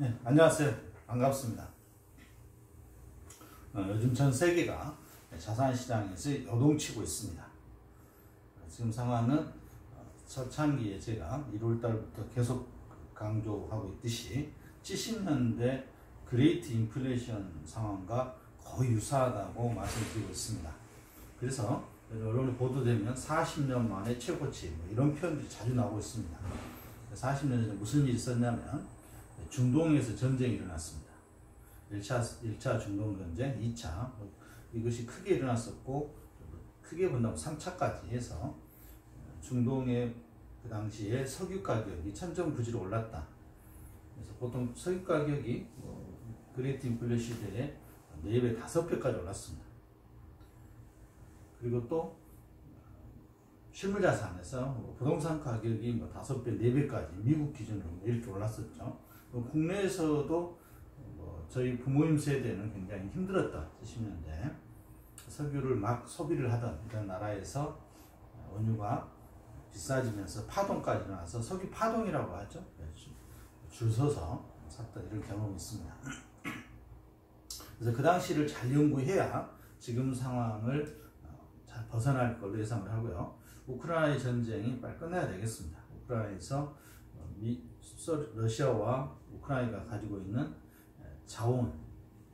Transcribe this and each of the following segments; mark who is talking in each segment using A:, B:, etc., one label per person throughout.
A: 네, 안녕하세요. 반갑습니다. 요즘 전 세계가 자산시장에서 요동치고 있습니다. 지금 상황은 초창기에 제가 1월달부터 계속 강조하고 있듯이 70년대 그레이트 인플레이션 상황과 거의 유사하다고 말씀드리고 있습니다. 그래서 언론에 보도되면 40년 만에 최고치 이런 표현들이 자주 나오고 있습니다. 40년 전에 무슨 일이 있었냐면 중동에서 전쟁이 일어났습니다. 1차 중동 전쟁, 2차 이것이 크게 일어났었고 크게 본다면 3차까지 해서 중동의 그 당시에 석유 가격이 천정부지로 올랐다. 그래서 보통 석유 가격이 그레이트 인플레이션 시대에 4배, 5배까지 올랐습니다. 그리고 또 실물자산에서 부동산 가격이 5배, 4배까지 미국 기준으로 이렇게 올랐었죠. 국내에서도 저희 부모님 세대는 굉장히 힘들었다. 70년대 석유를 막 소비를 하던 이런 나라에서 원유가 비싸지면서 파동까지 일어나서 석유 파동이라고 하죠. 줄 서서 샀던 이런 경험이 있습니다. 그래서 그 당시를 잘 연구해야 지금 상황을 잘 벗어날 걸로 예상을 하고요. 우크라이나 전쟁이 빨리 끝나야 되겠습니다. 우크라이나에서 러시아와 우크라이나가 가지고 있는 자원,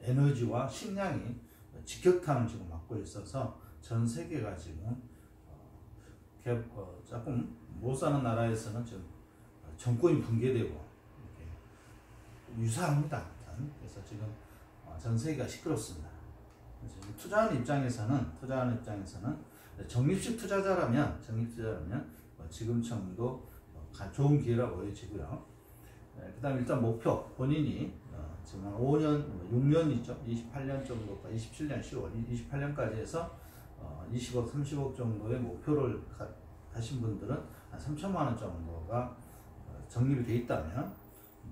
A: 에너지와 식량이 직격탄을 지금 맞고 있어서 전 세계가 지금 조금 못 사는 나라에서는 지금 정권이 붕괴되고 유사합니다. 그래서 지금 전 세계가 시끄럽습니다. 투자하는 입장에서는 적립식 투자자라면 지금처럼도 좋은 기회라고 보여지고요. 그 다음에 일단 목표, 본인이 지금 한 5년, 6년이죠. 28년 정도까지, 27년 10월, 28년까지 해서 20억, 30억 정도의 목표를 가신 분들은 한 3천만 원 정도가 적립이 돼 있다면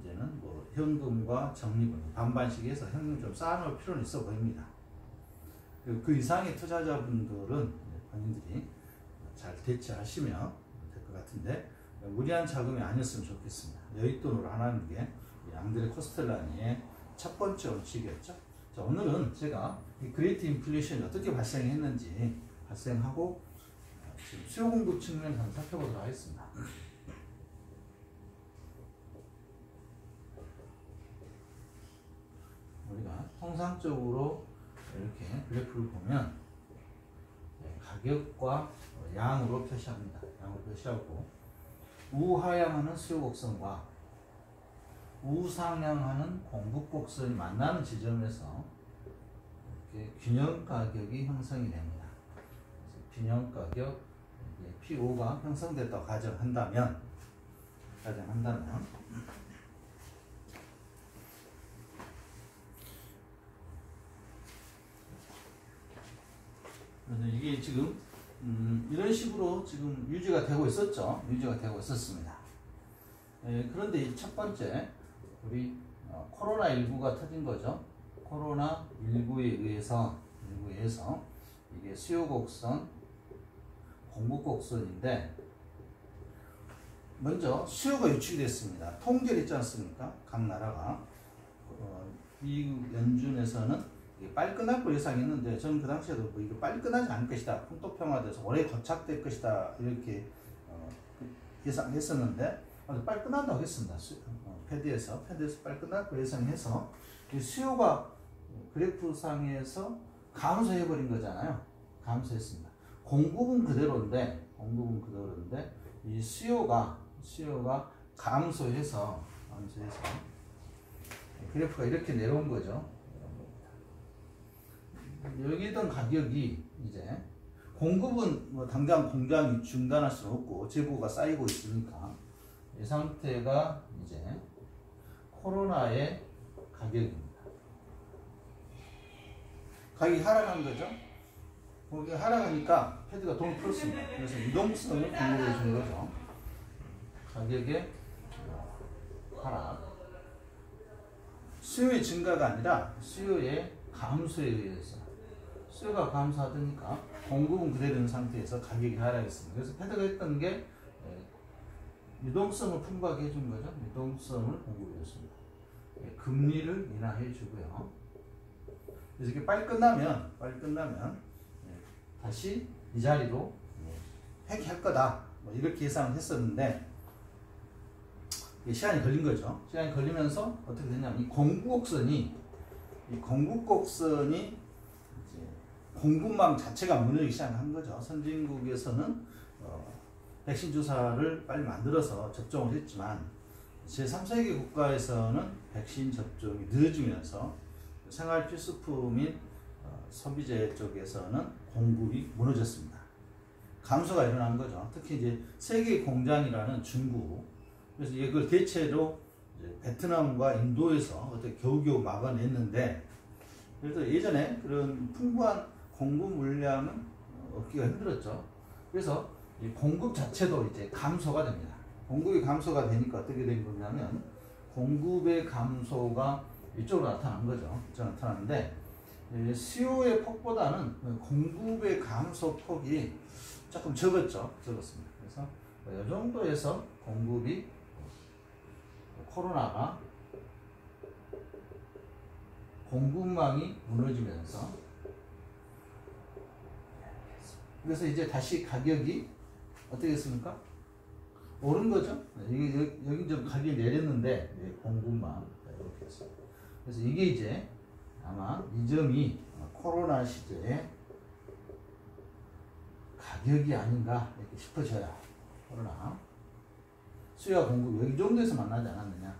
A: 이제는 현금과 적립을 반반씩 해서 현금 좀 쌓아놓을 필요는 있어 보입니다. 그 이상의 투자자분들은 본인들이 잘 대처하시면 될 것 같은데 무리한 자금이 아니었으면 좋겠습니다. 여윳돈으로 하는 게 앙드레 코스텔라니의 첫 번째 원칙이었죠. 자, 오늘은 제가 이 그레이트 인플레이션이 어떻게 발생했는지 발생하고 지금 수요 공급 측면을 한번 살펴보도록 하겠습니다. 우리가 통상적으로 이렇게 그래프를 보면 가격과 양으로 표시합니다. 양으로 표시하고 우하향하는 수요 곡선과 우상향하는 공급 곡선이 만나는 지점에서 이렇게 균형 가격이 형성이 됩니다. 그래서 균형 가격 P5가 형성됐다고 가정한다면 이게 지금 이런 식으로 지금 유지가 되고 있었죠. 유지가 되고 있었습니다. 그런데 이 첫 번째 우리 코로나19가 터진 거죠. 코로나19에 의해서 이게 수요 곡선, 공급 곡선인데 먼저 수요가 유축이 됐습니다. 통계를 있지 않습니까? 각 나라가 미국 연준에서는 빨리 끝날 걸 예상했는데 저는 그 당시에도 이거 빨리 끝나지 않을 것이다. 풍토평화돼서 오래 거착될 것이다. 이렇게 예상했었는데 빨리 끝난다고 했습니다. 패드에서 빨리 끝날 걸 예상해서 이 수요가 그래프상에서 감소해버린 거잖아요. 감소했습니다. 공급은 그대로인데 이 수요가 감소해서 그래프가 이렇게 내려온 거죠. 여기 있던 가격이 이제 공급은 당장 공장이 중단할 수 없고 재고가 쌓이고 있으니까 이 상태가 이제 코로나의 가격입니다. 가격이 하락한 거죠. 거기 하락하니까 패드가 돈을 풀었습니다. 그래서 유동성을 공급해 준 거죠. 가격의 하락. 수요의 증가가 아니라 수요의 감소에 의해서 수요가 감소하니까 공급은 그대로 있는 상태에서 가격이 하락했습니다. 그래서 패드가 했던 게 유동성을 풍부하게 해준 거죠. 유동성을 공급해 줬습니다. 금리를 인하해 주고요. 그래서 이게 빨리 끝나면 다시 이 자리로 회귀할 거다. 뭐 이렇게 예상을 했었는데 시간이 걸린 거죠. 시간이 걸리면서 어떻게 됐냐면 이 공급곡선이 이제 공급망 자체가 무너지기 시작한 거죠. 선진국에서는 백신 주사를 빨리 만들어서 접종을 했지만 제3세계 국가에서는 백신 접종이 늦어지면서 생활 필수품인 소비재 쪽에서는 공급이 무너졌습니다. 감소가 일어난 거죠. 특히 이제 세계 공장이라는 중국, 그래서 이걸 대체로 이제 베트남과 인도에서 어떻게 겨우겨우 막아냈는데, 그래서 예전에 그런 풍부한 공급 물량은 얻기가 힘들었죠. 그래서 이 공급 자체도 이제 감소가 됩니다. 공급이 감소가 되니까 어떻게 된 거냐면 공급의 감소가 이쪽으로 나타난 거죠. 이쪽으로 나타났는데 수요의 폭보다는 공급의 감소 폭이 조금 적었습니다. 그래서 이 정도에서 공급이 코로나가 공급망이 무너지면서 그래서 이제 다시 가격이 어떻게 됐습니까? 오른 거죠. 여기 좀 가격이 내렸는데 공급망 이렇게 했어요. 그래서 이게 이제 아마 이 점이 코로나 시대에 가격이 아닌가 이렇게 싶어져요. 코로나 수요와 공급 여기 정도에서 만나지 않았느냐.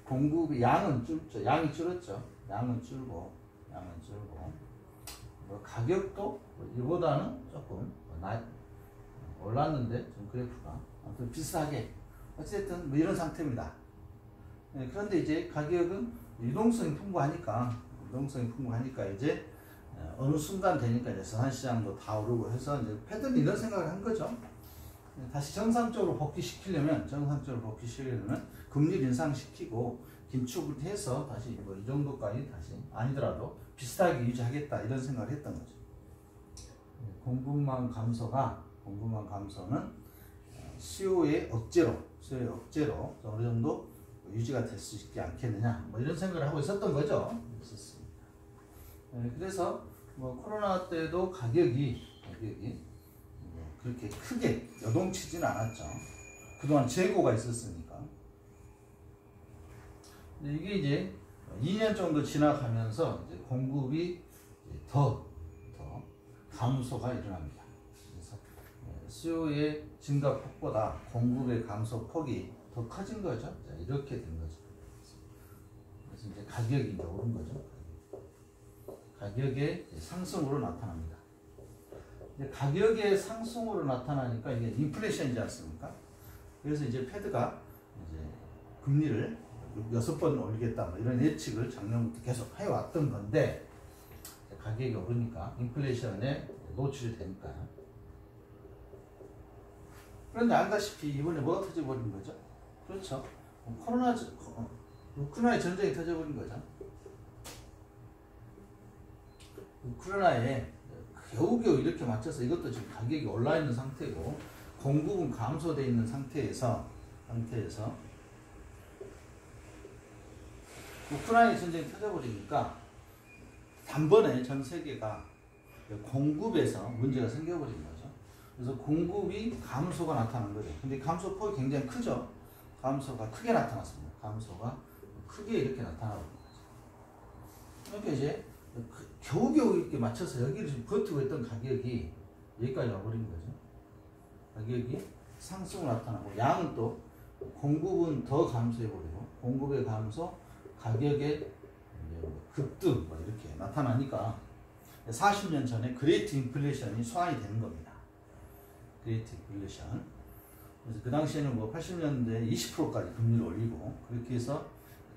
A: 공급이 양은 줄죠. 양이 줄었죠. 양은 줄고 뭐 가격도 이보다는 조금 올랐는데 좀 그래프가 아무튼 비슷하게 어쨌든 뭐 이런 상태입니다. 네, 그런데 이제 가격은 유동성이 풍부하니까 이제 어느 순간 되니까 이제 자산시장도 다 오르고 해서 이제 패드는 이런 생각을 한 거죠. 다시 정상적으로 복귀시키려면 금리를 인상시키고 긴축을 해서 다시 뭐 이 정도까지 다시 아니더라도 비슷하게 유지하겠다 이런 생각을 했던 거죠. 공급망 감소는 수요의 억제로 어느 정도 유지가 될 수 있지 않겠느냐 뭐 이런 생각을 하고 있었던 거죠. 그래서 뭐 코로나 때도 가격이 그렇게 크게 요동치지는 않았죠. 그동안 재고가 있었으니까. 근데 이게 이제 2년 정도 지나가면서 이제 공급이 더 감소가 일어납니다. 그래서 수요의 증가폭보다 공급의 감소폭이 더 커진 거죠. 자, 이렇게 된 거죠. 그래서 이제 가격이 이제 오른 거죠. 가격의 상승으로 나타납니다. 가격의 상승으로 나타나니까 이게 인플레이션이지 않습니까? 그래서 이제 패드가 이제 금리를 6번 올리겠다 뭐 이런 예측을 작년부터 계속 해왔던 건데 가격이 오르니까 인플레이션에 노출이 되니까요. 그런데 알다시피 이번에 뭐가 터져버린 거죠? 그렇죠. 우크라이나 전쟁이 터져버린 거죠. 우크라이나에 겨우겨우 이렇게 맞춰서 이것도 지금 가격이 올라 있는 상태고 공급은 감소되어 있는 상태에서 우크라이나 전쟁이 터져버리니까 단번에 전 세계가 공급에서 문제가 생겨버린 거죠. 그래서 공급이 감소가 나타난 거죠. 근데 감소폭이 굉장히 크죠. 감소가 크게 나타났습니다. 감소가 크게 이렇게 나타나는 거죠. 그러니까 이제 겨우겨우 이렇게 맞춰서 여기를 지금 버티고 있던 가격이 여기까지 와버린 거죠. 가격이 상승으로 나타나고 양은 또 공급은 더 감소해버리고 공급의 감소, 가격의 급등 뭐 이렇게 나타나니까 40년 전에 그레이트 인플레이션이 소환이 되는 겁니다. 그레이트 인플레이션. 그래서 그 당시에는 뭐 80년대 20%까지 금리를 올리고 그렇게 해서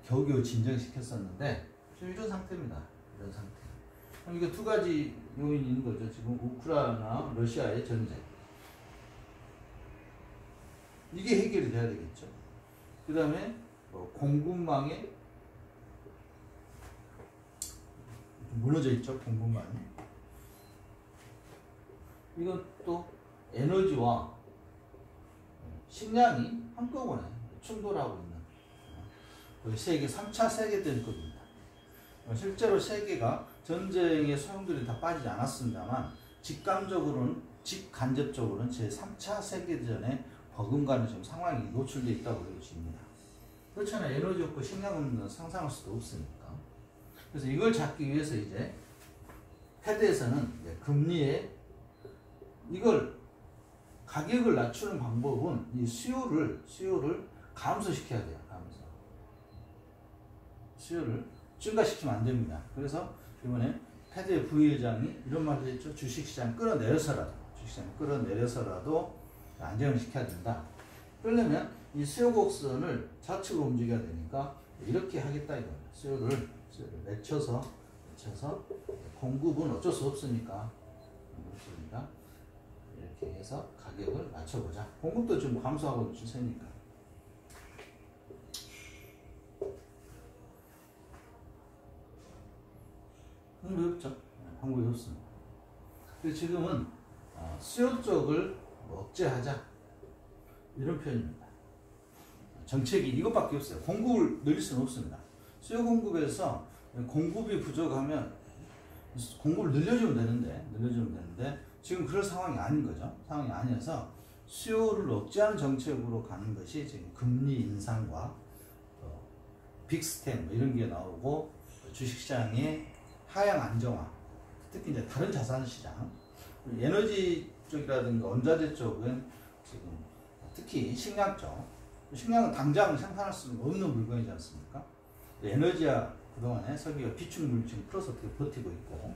A: 겨우겨우 진정시켰었는데 지금 이런 상태입니다. 이런 상태. 그럼 이게 두 가지 요인이 있는 거죠. 지금 우크라이나, 러시아의 전쟁. 이게 해결이 돼야 되겠죠. 그 다음에 공급망에 무너져 있죠. 공급망이. 이건 또 에너지와 식량이 한꺼번에 충돌하고 있는 거의 세계 3차 세계대전급입니다. 실제로 세계가 전쟁의 소용돌이 다 빠지지 않았습니다만 직간접적으로는 제3차 세계대전에 버금가는 지금 상황이 노출되어 있다고 보여집니다. 그렇잖아요. 에너지 없고 식량 없는 상상할 수도 없으니까. 그래서 이걸 잡기 위해서 이제 패드에서는 금리에 이걸 가격을 낮추는 방법은 이 수요를 감소시켜야 돼요. 수요를 증가시키면 안 됩니다. 그래서 이번에 패드의 부회장이 이런 말을 했죠. 주식시장 끌어내려서라도 안정을 시켜야 된다. 그러려면 이 수요 곡선을 좌측으로 움직여야 되니까 이렇게 하겠다 이거예요. 수요를 낮춰서 공급은 어쩔 수 없으니까 이렇게 해서 가격을 맞춰보자. 공급도 좀 감소하고 있는 추세니까. 방법이 없죠. 방법이 없습니다. 그래서 지금은 수요 쪽을 억제하자 이런 표현입니다. 정책이 이것밖에 없어요. 공급을 늘릴 수는 없습니다. 수요 공급에서 공급이 부족하면 공급을 늘려주면 되는데 지금 그럴 상황이 아닌 거죠. 상황이 아니어서 수요를 억제하는 정책으로 가는 것이 지금 금리 인상과 빅스텝 이런 게 나오고 주식시장의 하향 안정화, 특히 이제 다른 자산 시장, 에너지 쪽이라든가 원자재 쪽은 지금 특히 식량 쪽, 식량은 당장 생산할 수 없는 물건이지 않습니까? 에너지야 그동안에 석유와 비축물 지금 플러스 어떻게 버티고 있고,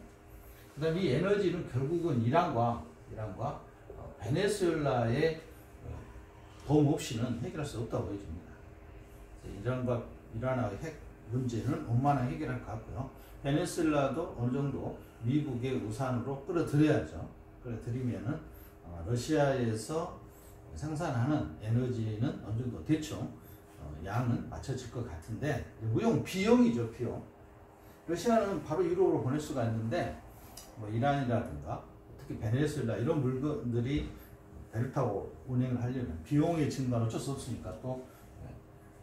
A: 그다음에 이 에너지는 결국은 이란과 베네수엘라의 도움 없이는 해결할 수 없다고 보여집니다. 이란과 이란의 핵 문제는 원만하게 해결할 것 같고요. 베네수엘라도 어느 정도 미국의 우산으로 끌어들여야죠. 끌어들이면은 러시아에서 생산하는 에너지는 어느 정도 대충 양은 맞춰질 것 같은데, 비용이죠, 비용. 러시아는 바로 유로로 보낼 수가 있는데 이란이라든가 특히 베네수엘라 이런 물건들이 배를 타고 운행을 하려면 비용의 증가는 어쩔 수 없으니까 또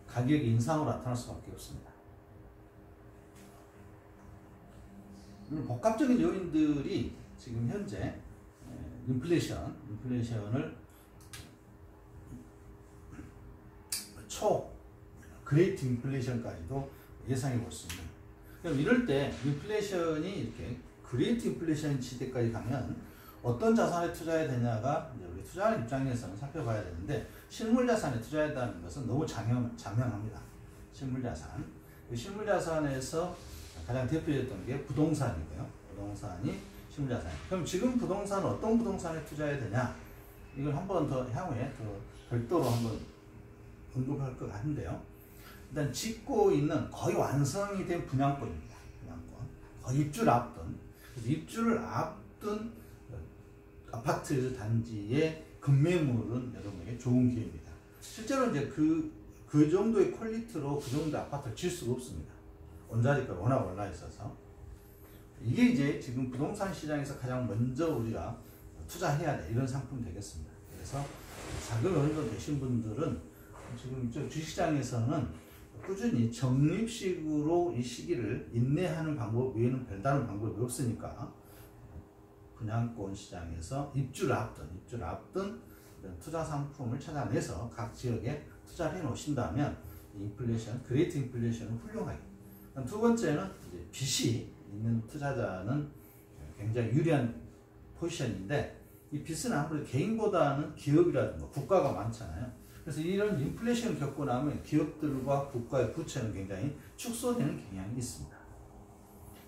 A: 가격 인상으로 나타날 수밖에 없습니다. 복합적인 요인들이 지금 현재 인플레이션을 그레이트 인플레이션까지도 예상해 볼 수 있는. 그럼 이럴 때 인플레이션이 이렇게 그레이트 인플레이션 시대까지 가면 어떤 자산에 투자해야 되냐가 이제 우리 투자하는 입장에서는 살펴봐야 되는데, 실물 자산에 투자해야 한다는 것은 너무 장명합니다. 실물 자산. 실물 자산에서 가장 대표적인 게 부동산이고요. 부동산이 실물 자산. 그럼 지금 부동산은 어떤 부동산에 투자해야 되냐? 이걸 한 번 더 향후에 더 별도로 한번 언급할 것 같은데요. 일단 짓고 있는 거의 완성이 된 분양권입니다. 분양권. 거의 입주를 앞둔 아파트 단지의 급매물은 여러분에게 좋은 기회입니다. 실제로 이제 그 정도의 퀄리티로 그 정도 아파트를 지을 수가 없습니다. 원자재가 워낙 올라 있어서. 이게 이제 지금 부동산 시장에서 가장 먼저 우리가 투자해야 돼. 이런 상품 되겠습니다. 그래서 자금이 어느 정도 되신 분들은 지금 주식시장에서는 꾸준히 적립식으로 이 시기를 인내하는 방법 외에는 별다른 방법이 없으니까 분양권 시장에서 입주를 앞둔 투자 상품을 찾아내서 각 지역에 투자를 해 놓으신다면 인플레이션, 그레이트 인플레이션은 훌륭하게. 두 번째는 이제 빚이 있는 투자자는 굉장히 유리한 포지션인데, 이 빚은 아무래도 개인보다는 기업이라든가 국가가 많잖아요. 그래서 이런 인플레이션을 겪고 나면 기업들과 국가의 부채는 굉장히 축소되는 경향이 있습니다.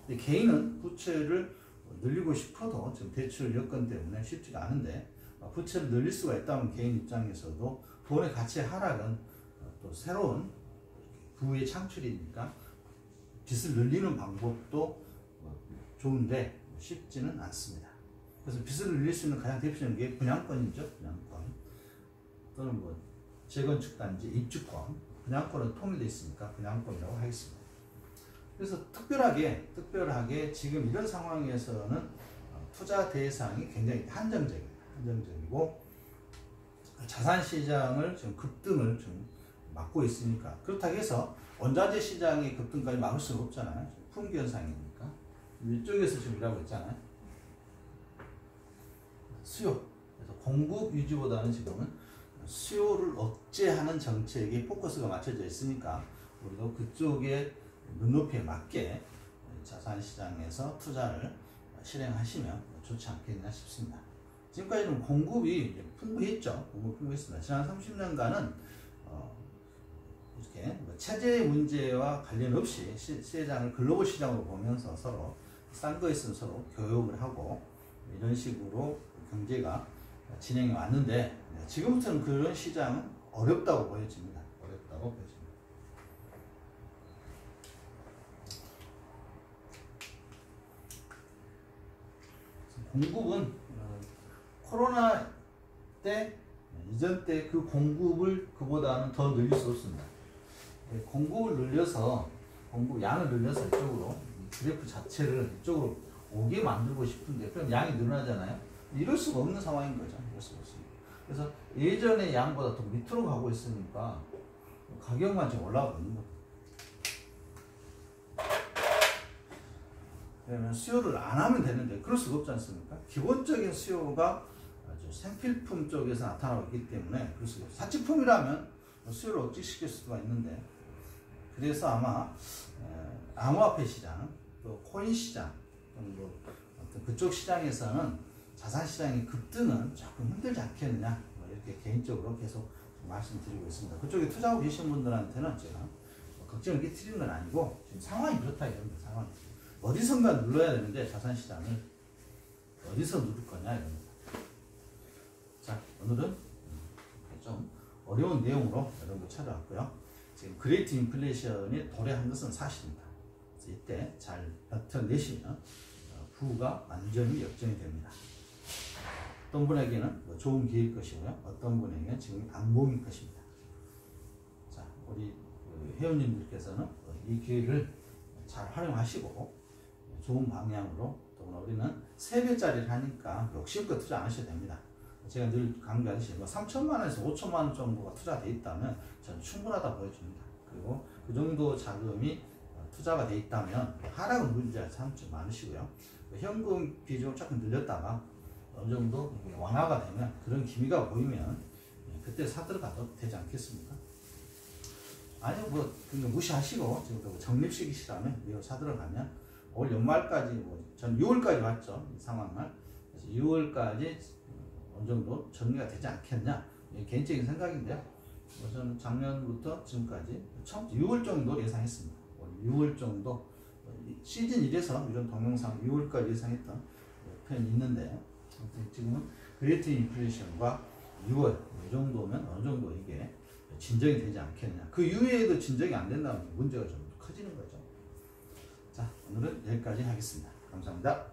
A: 근데 개인은 부채를 늘리고 싶어도 지금 대출 여건 때문에 쉽지가 않은데, 부채를 늘릴 수가 있다면 개인 입장에서도 돈의 가치의 하락은 또 새로운 부의 창출이니까 빚을 늘리는 방법도 좋은데 쉽지는 않습니다. 그래서 빚을 늘릴 수 있는 가장 대표적인 게 분양권이죠. 분양권 또는 재건축 단지 입주권, 분양권은 통일되어 있으니까 분양권이라고 하겠습니다. 그래서 특별하게 지금 이런 상황에서는 투자 대상이 굉장히 한정적이고 자산 시장을 좀 급등을 좀 막고 있으니까. 그렇다고 해서 원자재 시장의 급등까지 막을 수는 없잖아요. 품귀 현상이니까. 이쪽에서 지금 일하고 있잖아요. 수요. 그래서 공급 유지보다는 지금은 수요를 억제하는 정책에 포커스가 맞춰져 있으니까 우리도 그쪽에 눈높이에 맞게 자산시장에서 투자를 실행하시면 좋지 않겠나 싶습니다. 지금까지는 공급이 풍부했죠. 공급 풍부했습니다. 지난 30년간은 이렇게 체제 문제와 관련 없이 시장을 글로벌 시장으로 보면서 서로 싼 거 있으면 서로 교역을 하고 이런 식으로 경제가 진행이 왔는데 지금부터는 그런 시장은 어렵다고 보여집니다. 어렵다고 보여집니다. 공급은 코로나 때 이전 때 그 공급을 그보다는 더 늘릴 수 없습니다. 공급을 늘려서 공급 양을 늘려서 이쪽으로 그래프 자체를 이쪽으로 오게 만들고 싶은데 그럼 양이 늘어나잖아요. 이럴 수가 없는 상황인 거죠. 이럴 수가 없습니다. 그래서 예전의 양보다 더 밑으로 가고 있으니까 가격만 지금 올라가고 있는 거죠. 그러면 수요를 안 하면 되는데 그럴 수가 없지 않습니까? 기본적인 수요가 아주 생필품 쪽에서 나타나고 있기 때문에 그럴 수가 없어요. 사치품이라면 수요를 억제시킬 수가 있는데 그래서 아마 암호화폐 시장, 또 코인 시장 정도 그쪽 시장에서는 자산 시장의 급등은 조금 힘들지 않겠느냐 이렇게 개인적으로 계속 말씀드리고 있습니다. 그쪽에 투자하고 계신 분들한테는 제가 걱정을 끼치는 건 아니고 지금 상황이 그렇다 이런 상황이 어디선가 눌러야 되는데 자산 시장을 어디서 누를 거냐 이런 겁니다. 자, 오늘은 좀 어려운 내용으로 여러분 찾아왔고요. 지금 그레이트 인플레이션이 도래한 것은 사실입니다. 그래서 이때 잘 버텨내시면 부가 완전히 역전이 됩니다. 어떤 분에게는 좋은 기회일 것이고요. 어떤 분에게는 지금 악몽일 것입니다. 자, 우리 회원님들께서는 이 기회를 잘 활용하시고 좋은 방향으로 더구나 우리는 3배짜리를 하니까 욕심껏 투자 안 하셔도 됩니다. 제가 늘 강조하듯이 3천만 원에서 5천만 원 정도가 투자되어 있다면 저는 충분하다 보여줍니다. 그리고 그 정도 자금이 투자가 되어 있다면 하락은 문제가 참 좀 많으시고요. 현금 비중을 조금 늘렸다가 어느 정도 완화가 되면 그런 기미가 보이면 그때 사들어가도 되지 않겠습니까? 아니요, 뭐 무시하시고 지금 적립식이시라면 이거 사들어가면 올 연말까지 전 6월까지 왔죠. 이 상황을. 그래서 6월까지 어느 정도 정리가 되지 않겠냐. 개인적인 생각인데요. 저는 작년부터 지금까지 처음 6월 정도 예상했습니다. 6월 정도 시즌 1에서 이런 동영상 6월까지 예상했던 편이 있는데 지금은 그레이트 인플레이션과 6월 이 정도면 어느 정도 이게 진정이 되지 않겠냐. 그 이후에도 진정이 안 된다면 문제가 좀 커지는 거죠. 자, 오늘은 여기까지 하겠습니다. 감사합니다.